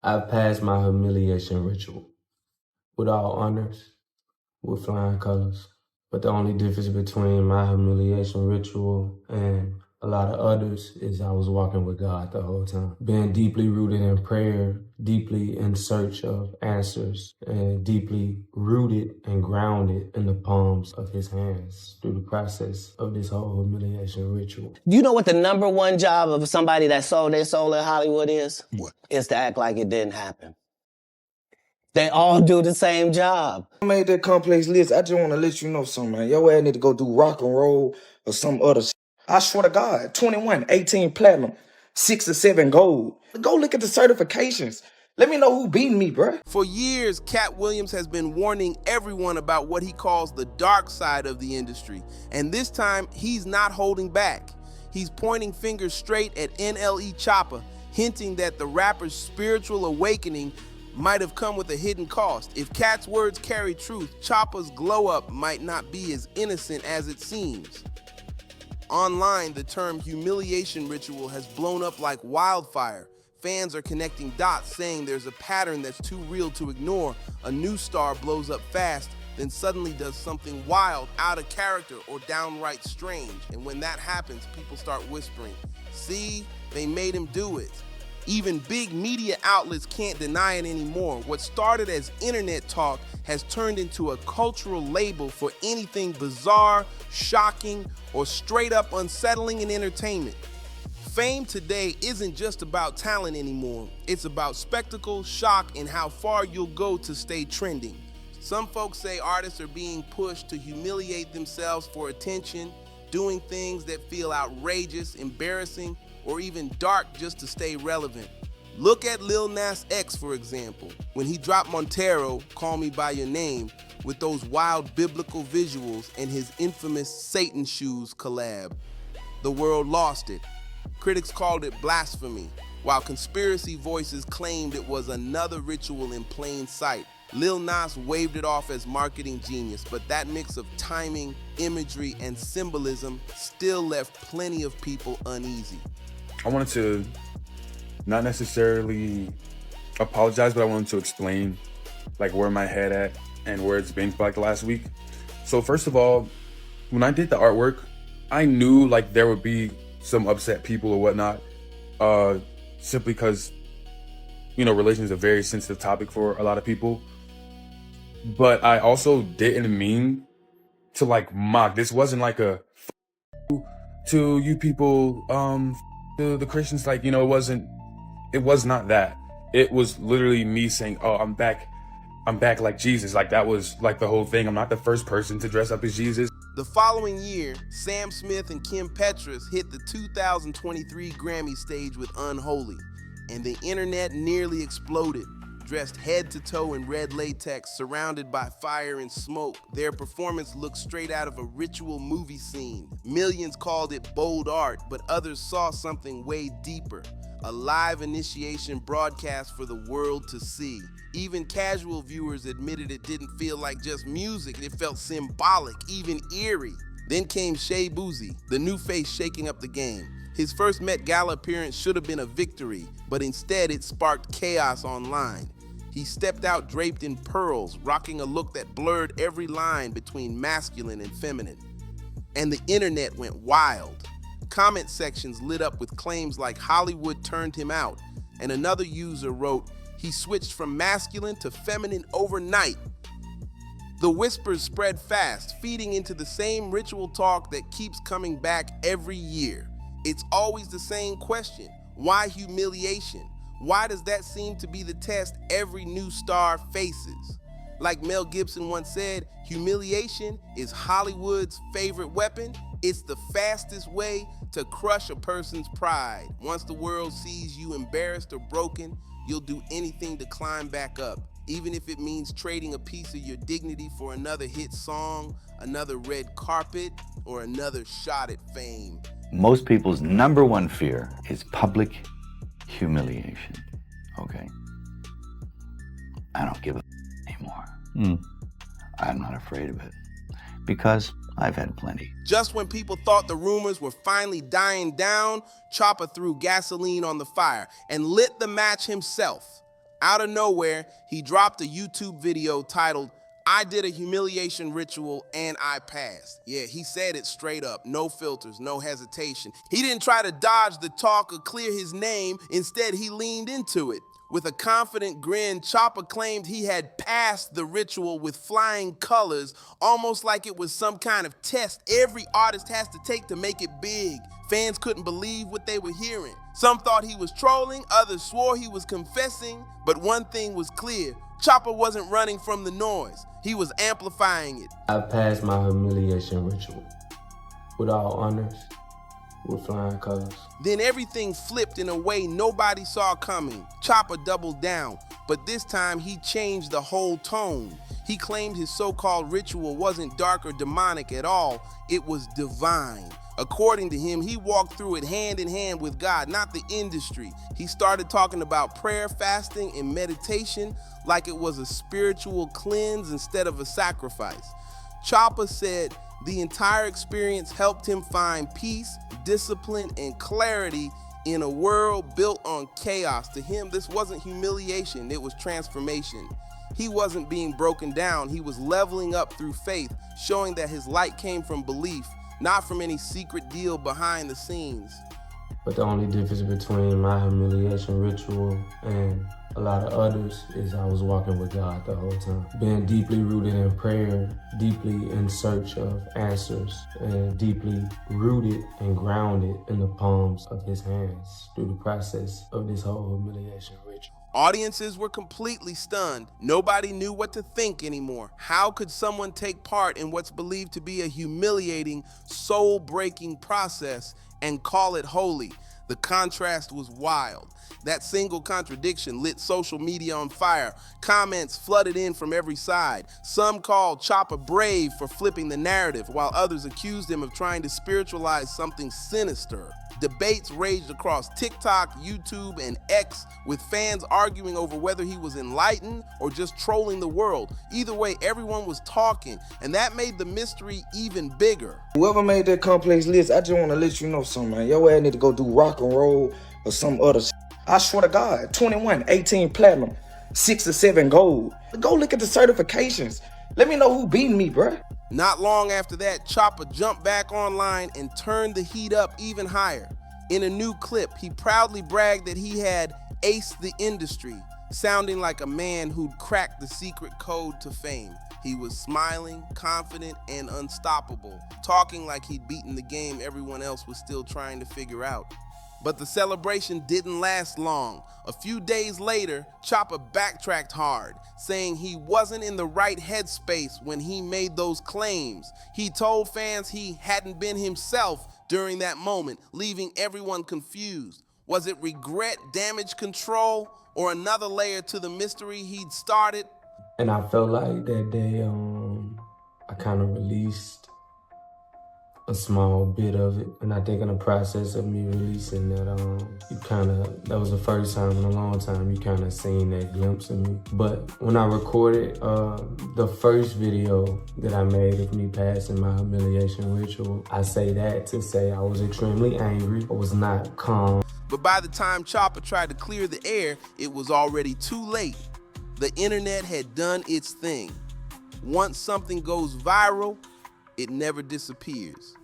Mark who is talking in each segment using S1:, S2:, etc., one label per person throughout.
S1: I passed my humiliation ritual with all honors, with flying colors. But the only difference between my humiliation ritual and a lot of others is I was walking with God the whole time. Being deeply rooted in prayer, deeply in search of answers, and deeply rooted and grounded in the palms of his hands through the process of this whole humiliation ritual.
S2: Do you know what the number one job of somebody that sold their soul in Hollywood is?
S3: What?
S2: Is to act like it didn't happen. They all do the same job.
S4: I made that complex list. I just want to let you know something, man. Your ass need to go do rock and roll or some other shit. I swear to God, 21, 18 platinum, 6 or 7 gold. Go look at the certifications. Let me know who beat me, bruh.
S5: For years, Katt Williams has been warning everyone about what he calls the dark side of the industry. And this time, he's not holding back. He's pointing fingers straight at NLE Choppa, hinting that the rapper's spiritual awakening might have come with a hidden cost. If Katt's words carry truth, Choppa's glow-up might not be as innocent as it seems. Online, the term humiliation ritual has blown up like wildfire. Fans are connecting dots, saying there's a pattern that's too real to ignore. A new star blows up fast, then suddenly does something wild, out of character, or downright strange. And when that happens, people start whispering, "See, they made him do it." Even big media outlets can't deny it anymore. What started as internet talk has turned into a cultural label for anything bizarre, shocking, or straight up unsettling in entertainment. Fame today isn't just about talent anymore. It's about spectacle, shock, and how far you'll go to stay trending. Some folks say artists are being pushed to humiliate themselves for attention, doing things that feel outrageous, embarrassing, or even dark just to stay relevant. Look at Lil Nas X, for example, when he dropped Montero, Call Me By Your Name, with those wild biblical visuals and his infamous Satan Shoes collab. The world lost it. Critics called it blasphemy, while conspiracy voices claimed it was another ritual in plain sight. Lil Nas waved it off as marketing genius, but that mix of timing, imagery, and symbolism still left plenty of people uneasy.
S3: I wanted to not necessarily apologize, but I wanted to explain like where my head at and where it's been for like the last week. So first of all, when I did the artwork, I knew like there would be some upset people or whatnot, simply because, you know, religion is a very sensitive topic for a lot of people. But I also didn't mean to like mock. This wasn't like a to you people, to the Christians, like, you know, it was not that. It was literally me saying, oh, I'm back like Jesus. Like that was like the whole thing. I'm not the first person to dress up as Jesus.
S5: The following year, Sam Smith and Kim Petras hit the 2023 Grammy stage with Unholy, and the internet nearly exploded. Dressed head to toe in red latex, surrounded by fire and smoke, their performance looked straight out of a ritual movie scene. Millions called it bold art, but others saw something way deeper. A live initiation broadcast for the world to see. Even casual viewers admitted it didn't feel like just music, it felt symbolic, even eerie. Then came Shea Boozy, the new face shaking up the game. His first Met Gala appearance should have been a victory, but instead it sparked chaos online. He stepped out draped in pearls, rocking a look that blurred every line between masculine and feminine. And the internet went wild. Comment sections lit up with claims like Hollywood turned him out, and another user wrote, he switched from masculine to feminine overnight. The whispers spread fast, feeding into the same ritual talk that keeps coming back every year. It's always the same question. Why humiliation? Why does that seem to be the test every new star faces? Like Mel Gibson once said, humiliation is Hollywood's favorite weapon. It's the fastest way to crush a person's pride. Once the world sees you embarrassed or broken, you'll do anything to climb back up, even if it means trading a piece of your dignity for another hit song, another red carpet, or another shot at fame.
S6: Most people's number one fear is public humiliation, okay? I don't give a anymore. I'm not afraid of it because I've had plenty.
S5: Just when people thought the rumors were finally dying down, Choppa threw gasoline on the fire and lit the match himself. Out of nowhere, he dropped a YouTube video titled, "I did a humiliation ritual and I passed." Yeah, he said it straight up, no filters, no hesitation. He didn't try to dodge the talk or clear his name. Instead, he leaned into it. With a confident grin, Choppa claimed he had passed the ritual with flying colors, almost like it was some kind of test every artist has to take to make it big. Fans couldn't believe what they were hearing. Some thought he was trolling, others swore he was confessing, but one thing was clear: Choppa wasn't running from the noise, he was amplifying it.
S1: I passed my humiliation ritual with all honors, with flying colors.
S5: Then everything flipped in a way nobody saw coming. Choppa doubled down, but this time he changed the whole tone. He claimed his so-called ritual wasn't dark or demonic at all, it was divine. According to him, he walked through it hand in hand with God, not the industry. He started talking about prayer, fasting, and meditation like it was a spiritual cleanse instead of a sacrifice. Choppa said the entire experience helped him find peace, discipline, and clarity in a world built on chaos. To him, this wasn't humiliation, it was transformation. He wasn't being broken down, he was leveling up through faith, showing that his light came from belief, not from any secret deal behind the scenes.
S1: But the only difference between my humiliation ritual and a lot of others is I was walking with God the whole time. Being deeply rooted in prayer, deeply in search of answers, and deeply rooted and grounded in the palms of his hands through the process of this whole humiliation ritual.
S5: Audiences were completely stunned. Nobody knew what to think anymore. How could someone take part in what's believed to be a humiliating, soul-breaking process and call it holy? The contrast was wild. That single contradiction lit social media on fire. Comments flooded in from every side. Some called Choppa brave for flipping the narrative, while others accused him of trying to spiritualize something sinister. Debates raged across TikTok, YouTube, and X, with fans arguing over whether he was enlightened or just trolling the world. Either way, everyone was talking, and that made the mystery even bigger.
S4: Whoever made that complex list, I just want to let you know something, man. Your ass need to go do rock and roll or some other shit. I swear to God, 21, 18 platinum, 6 or 7 gold. Go look at the certifications. Let me know who beat me, bruh.
S5: Not long after that, Choppa jumped back online and turned the heat up even higher. In a new clip, he proudly bragged that he had aced the industry, sounding like a man who'd cracked the secret code to fame. He was smiling, confident, and unstoppable, talking like he'd beaten the game everyone else was still trying to figure out. But the celebration didn't last long. A few days later, Choppa backtracked hard, saying he wasn't in the right headspace when he made those claims. He told fans he hadn't been himself during that moment, leaving everyone confused. Was it regret, damage control, or another layer to the mystery he'd started?
S1: And I felt like that day, I kind of released a small bit of it. And I think in the process of me releasing that, that was the first time in a long time you kind of seen that glimpse of me. But when I recorded the first video that I made of me passing my humiliation ritual, I say that to say I was extremely angry. I was not calm.
S5: But by the time Choppa tried to clear the air, it was already too late. The internet had done its thing. Once something goes viral, it never disappears.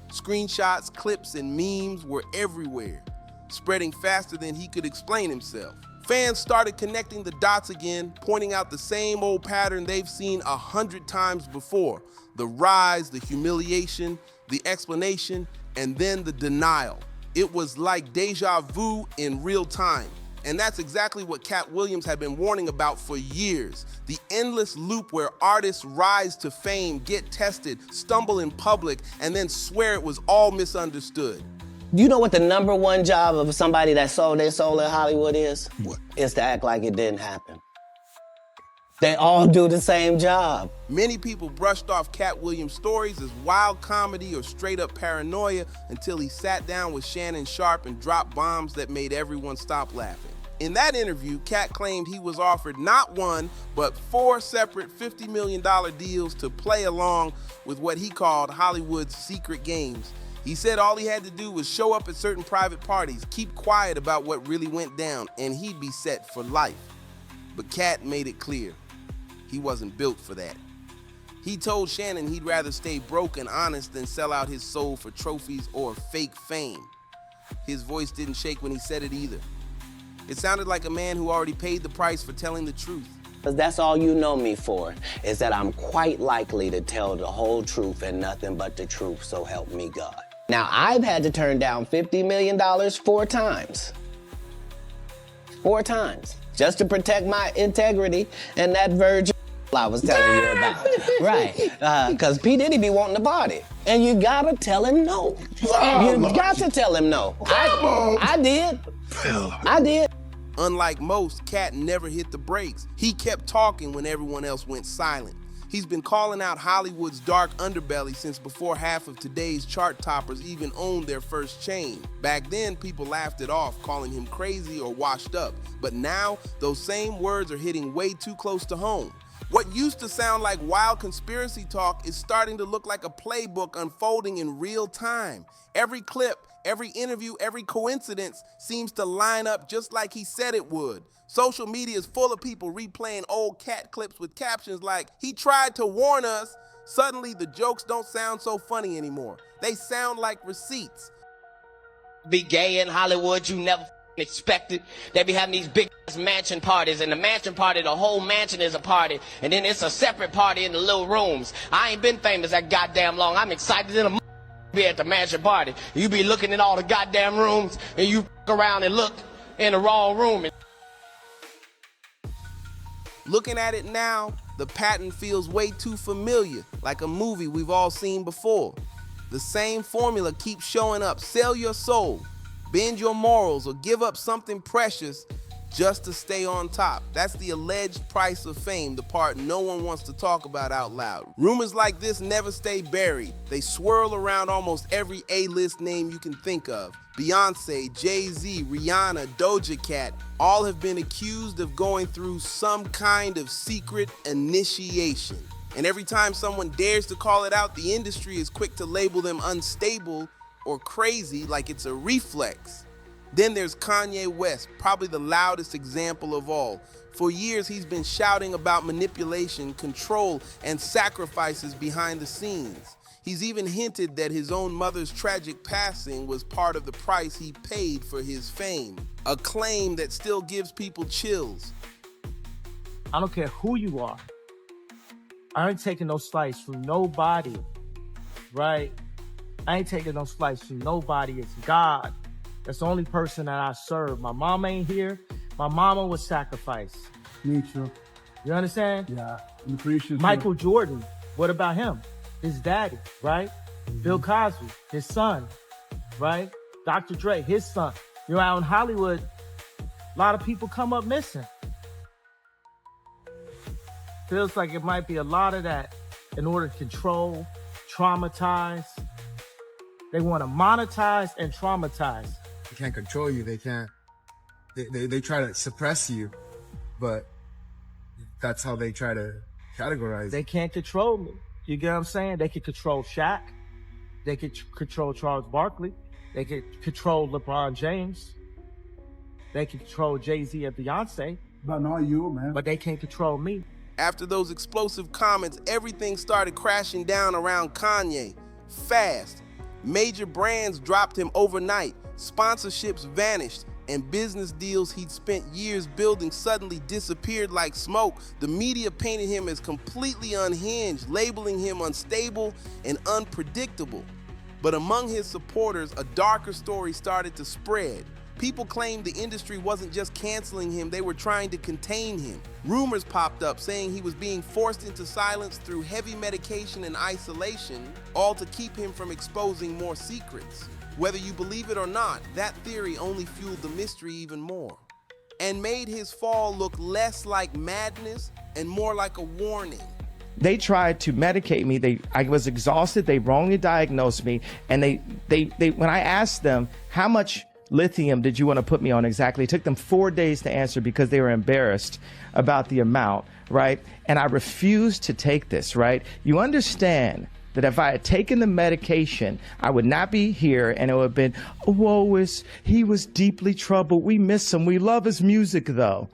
S5: Screenshots, clips, and memes were everywhere, spreading faster than he could explain himself. Fans started connecting the dots again, pointing out the same old pattern they've seen 100 times before. The rise, the humiliation, the explanation, and then the denial. It was like deja vu in real time. And that's exactly what Katt Williams had been warning about for years. The endless loop where artists rise to fame, get tested, stumble in public, and then swear it was all misunderstood.
S2: Do you know what the #1 job of somebody that sold their soul in Hollywood is?
S5: What?
S2: It's to act like it didn't happen. They all do the same job.
S5: Many people brushed off Katt Williams' stories as wild comedy or straight up paranoia until he sat down with Shannon Sharpe and dropped bombs that made everyone stop laughing. In that interview, Katt claimed he was offered not 1, but 4 separate $50 million deals to play along with what he called Hollywood's secret games. He said all he had to do was show up at certain private parties, keep quiet about what really went down, and he'd be set for life. But Katt made it clear he wasn't built for that. He told Shannon he'd rather stay broke and honest than sell out his soul for trophies or fake fame. His voice didn't shake when he said it either. It sounded like a man who already paid the price for telling the truth.
S2: Because that's all you know me for, is that I'm quite likely to tell the whole truth and nothing but the truth, so help me God. Now, I've had to turn down $50 million 4 times. 4 times. Just to protect my integrity and that virgin I was telling you about. Right. Because P. Diddy be wanting to party. And you gotta tell him no. You got to tell him no. I did. I did.
S5: Unlike most, Katt never hit the brakes. He kept talking when everyone else went silent. He's been calling out Hollywood's dark underbelly since before half of today's chart toppers even owned their first chain. Back then, people laughed it off, calling him crazy or washed up. But now, those same words are hitting way too close to home. What used to sound like wild conspiracy talk is starting to look like a playbook unfolding in real time. Every clip, every interview, every coincidence seems to line up just like he said it would. Social media is full of people replaying old Katt clips with captions like, "He tried to warn us." Suddenly, the jokes don't sound so funny anymore. They sound like receipts.
S7: Be gay in Hollywood, you never expected. They be having these big mansion parties, and the mansion party, the whole mansion is a party, and then it's a separate party in the little rooms. I ain't been famous that goddamn long. I'm excited in a be at the mansion party. You be looking in all the goddamn rooms, and you around and look in the wrong room.
S5: Looking at it now, the pattern feels way too familiar, like a movie we've all seen before. The same formula keeps showing up. Sell your soul, bend your morals, or give up something precious just to stay on top. That's the alleged price of fame, the part no one wants to talk about out loud. Rumors like this never stay buried. They swirl around almost every A-list name you can think of. Beyonce, Jay-Z, Rihanna, Doja Cat, all have been accused of going through some kind of secret initiation. And every time someone dares to call it out, the industry is quick to label them unstable or crazy like it's a reflex. Then there's Kanye West, probably the loudest example of all. For years, he's been shouting about manipulation, control, and sacrifices behind the scenes. He's even hinted that his own mother's tragic passing was part of the price he paid for his fame, a claim that still gives people chills.
S8: I don't care who you are. I ain't taking no slice from nobody, right? I ain't taking no slice from nobody. It's God. That's the only person that I serve. My mom ain't here. My mama was sacrificed.
S9: Me too.
S8: You understand?
S9: Yeah, I'm appreciative.
S8: Michael Jordan, what about him? His daddy, right? Bill Cosby, his son, right? Dr. Dre, his son. You know, out in Hollywood, a lot of people come up missing. Feels like it might be a lot of that in order to control, traumatize. They want to monetize and traumatize.
S10: They can't control you. They can't. They try to suppress you, but that's how they try to categorize.
S8: They can't control me. You get what I'm saying? They can control Shaq. They can control Charles Barkley. They can control LeBron James. They can control Jay-Z and Beyonce.
S9: But not you, man.
S8: But they can't control me.
S5: After those explosive comments, everything started crashing down around Kanye. Fast. Major brands dropped him overnight. Sponsorships vanished. And business deals he'd spent years building suddenly disappeared like smoke. The media painted him as completely unhinged, labeling him unstable and unpredictable. But among his supporters, a darker story started to spread. People claimed the industry wasn't just canceling him, they were trying to contain him. Rumors popped up saying he was being forced into silence through heavy medication and isolation, all to keep him from exposing more secrets. Whether you believe it or not, that theory only fueled the mystery even more and made his fall look less like madness and more like a warning.
S11: They tried to medicate me. I was exhausted. They wrongly diagnosed me. And they when I asked them, how much lithium did you want to put me on exactly? It took them 4 days to answer because they were embarrassed about the amount, right? And I refused to take this, right? You understand that if I had taken the medication, I would not be here, and it would have been, he was deeply troubled. We miss him. We love his music, though.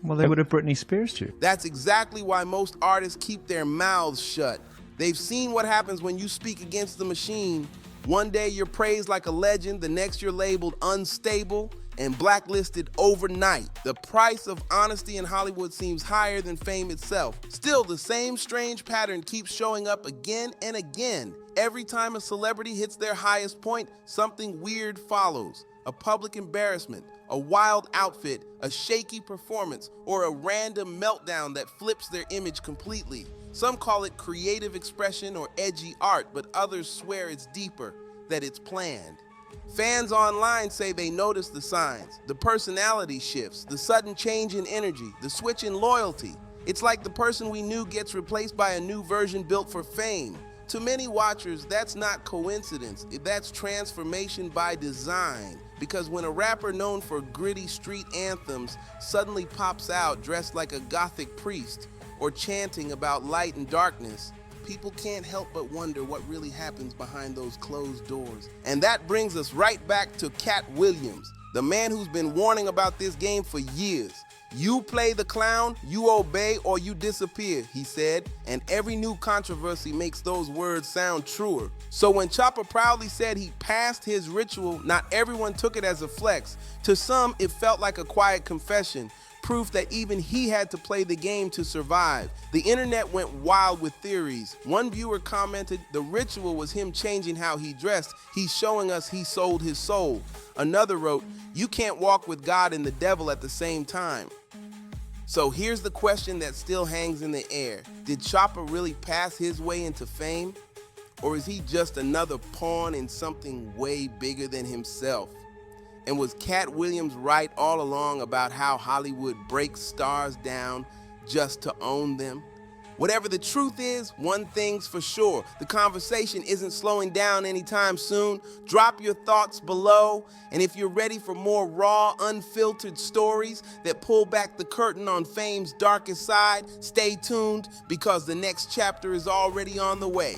S12: Well, they would have Britney Spears too.
S5: That's exactly why most artists keep their mouths shut. They've seen what happens when you speak against the machine. One day you're praised like a legend, the next you're labeled unstable and blacklisted overnight. The price of honesty in Hollywood seems higher than fame itself. Still, the same strange pattern keeps showing up again and again. Every time a celebrity hits their highest point, something weird follows. A public embarrassment, a wild outfit, a shaky performance, or a random meltdown that flips their image completely. Some call it creative expression or edgy art, but others swear it's deeper, that it's planned. Fans online say they notice the signs, the personality shifts, the sudden change in energy, the switch in loyalty. It's like the person we knew gets replaced by a new version built for fame. To many watchers, that's not coincidence, that's transformation by design. Because when a rapper known for gritty street anthems suddenly pops out dressed like a gothic priest or chanting about light and darkness, people can't help but wonder what really happens behind those closed doors. And that brings us right back to Katt Williams, the man who's been warning about this game for years. You play the clown, you obey, or you disappear, he said, and every new controversy makes those words sound truer. So when Choppa proudly said he passed his ritual, not everyone took it as a flex. To some, it felt like a quiet confession, proof that even he had to play the game to survive. The internet went wild with theories. One viewer commented, the ritual was him changing how he dressed. He's showing us he sold his soul. Another wrote, you can't walk with God and the devil at the same time. So here's the question that still hangs in the air. Did Choppa really pass his way into fame? Or is he just another pawn in something way bigger than himself? And was Katt Williams right all along about how Hollywood breaks stars down just to own them? Whatever the truth is, one thing's for sure. The conversation isn't slowing down anytime soon. Drop your thoughts below. And if you're ready for more raw, unfiltered stories that pull back the curtain on fame's darkest side, stay tuned because the next chapter is already on the way.